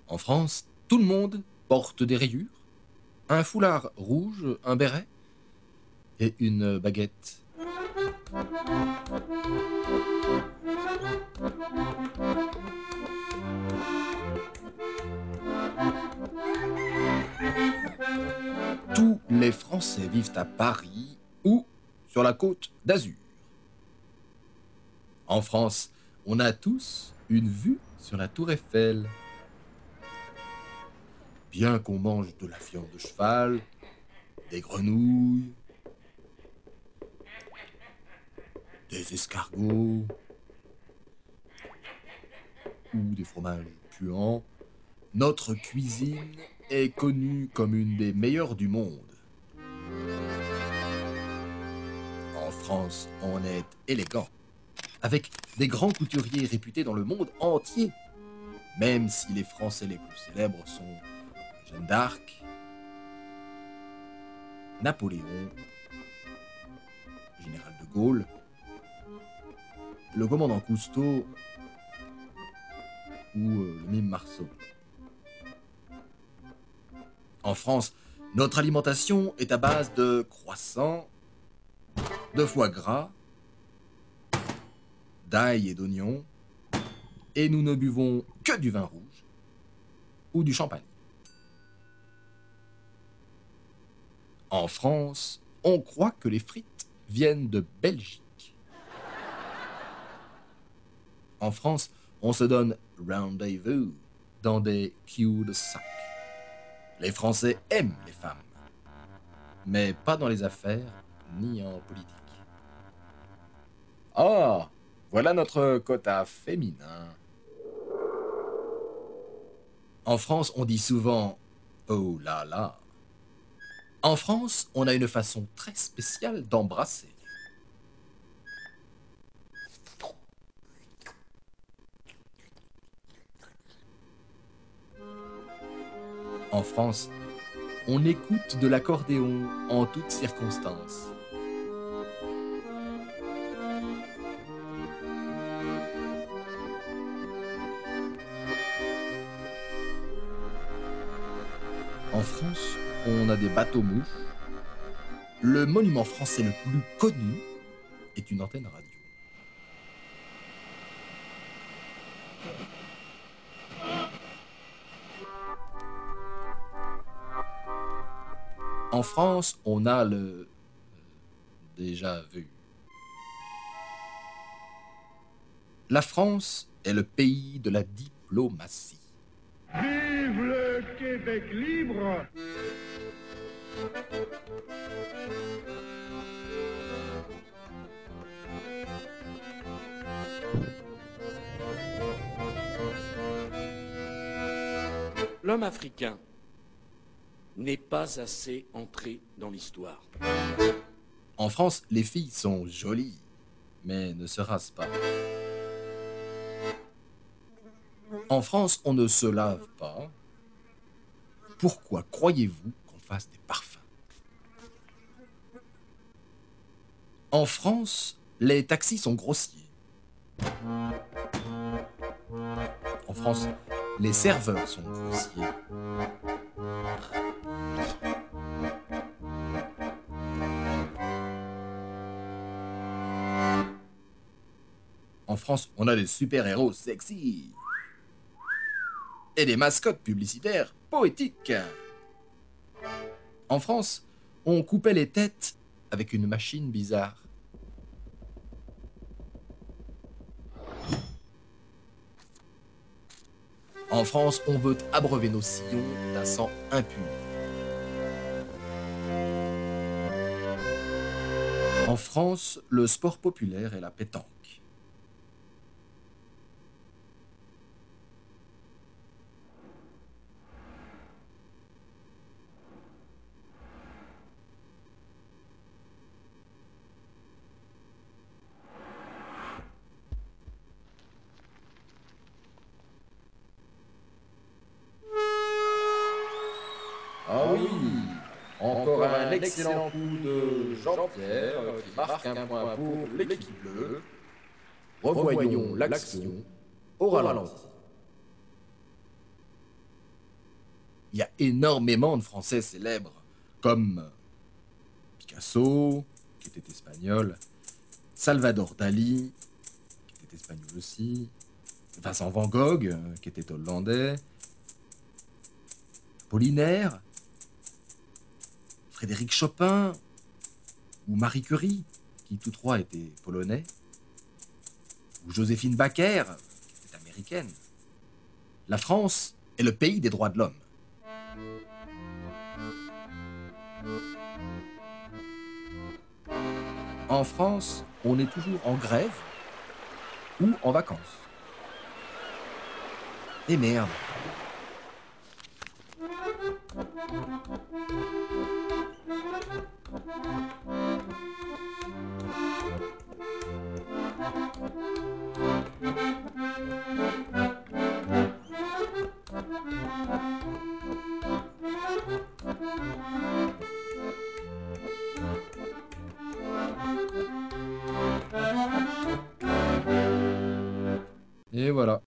En France, tout le monde porte des rayures, un foulard rouge, un béret et une baguette. Tous les Français vivent à Paris ou sur la côte d'Azur. En France, on a tous une vue sur la tour Eiffel. Bien qu'on mange de la viande de cheval, des grenouilles, des escargots ou des fromages puants, notre cuisine est connue comme une des meilleures du monde. En France, on est élégant, avec des grands couturiers réputés dans le monde entier, même si les Français les plus célèbres sont Jeanne d'Arc, Napoléon, Général de Gaulle, le commandant Cousteau ou le mime Marceau. En France, notre alimentation est à base de croissants, de foie gras, d'ail et d'oignons, et nous ne buvons que du vin rouge ou du champagne. En France, on croit que les frites viennent de Belgique. En France, on se donne rendez-vous dans des cul-de-sac. Les Français aiment les femmes, mais pas dans les affaires ni en politique. Oh, voilà notre quota féminin. En France, on dit souvent « oh là là ». En France, on a une façon très spéciale d'embrasser. En France, on écoute de l'accordéon en toutes circonstances. En France, on a des bateaux-mouches. Le monument français le plus connu est une antenne radio. En France, on a le déjà vu. La France est le pays de la diplomatie. Vive le Québec libre! L'homme africain n'est pas assez entré dans l'histoire. En France, les filles sont jolies, mais ne se rasent pas. En France, on ne se lave pas. Pourquoi croyez-vous qu'on fasse des parfums? En France, les taxis sont grossiers. En France, les serveurs sont grossiers. En France, on a des super-héros sexy. Et des mascottes publicitaires poétiques. En France, on coupait les têtes avec une machine bizarre. En France, on veut abreuver nos sillons d'un sang impur. En France, le sport populaire est la pétanque. Ah oui, encore un excellent coup de Jean-Pierre qui marque un point pour l'équipe bleue. Revoyons l'action au ralenti. Il y a énormément de Français célèbres, comme Picasso, qui était espagnol, Salvador Dali, qui était espagnol aussi, Vincent Van Gogh, qui était hollandais, Apollinaire, Frédéric Chopin, ou Marie Curie, qui tous trois étaient polonais, ou Joséphine Baker, qui était américaine. La France est le pays des droits de l'homme. En France, on est toujours en grève ou en vacances. Et merde. Et voilà.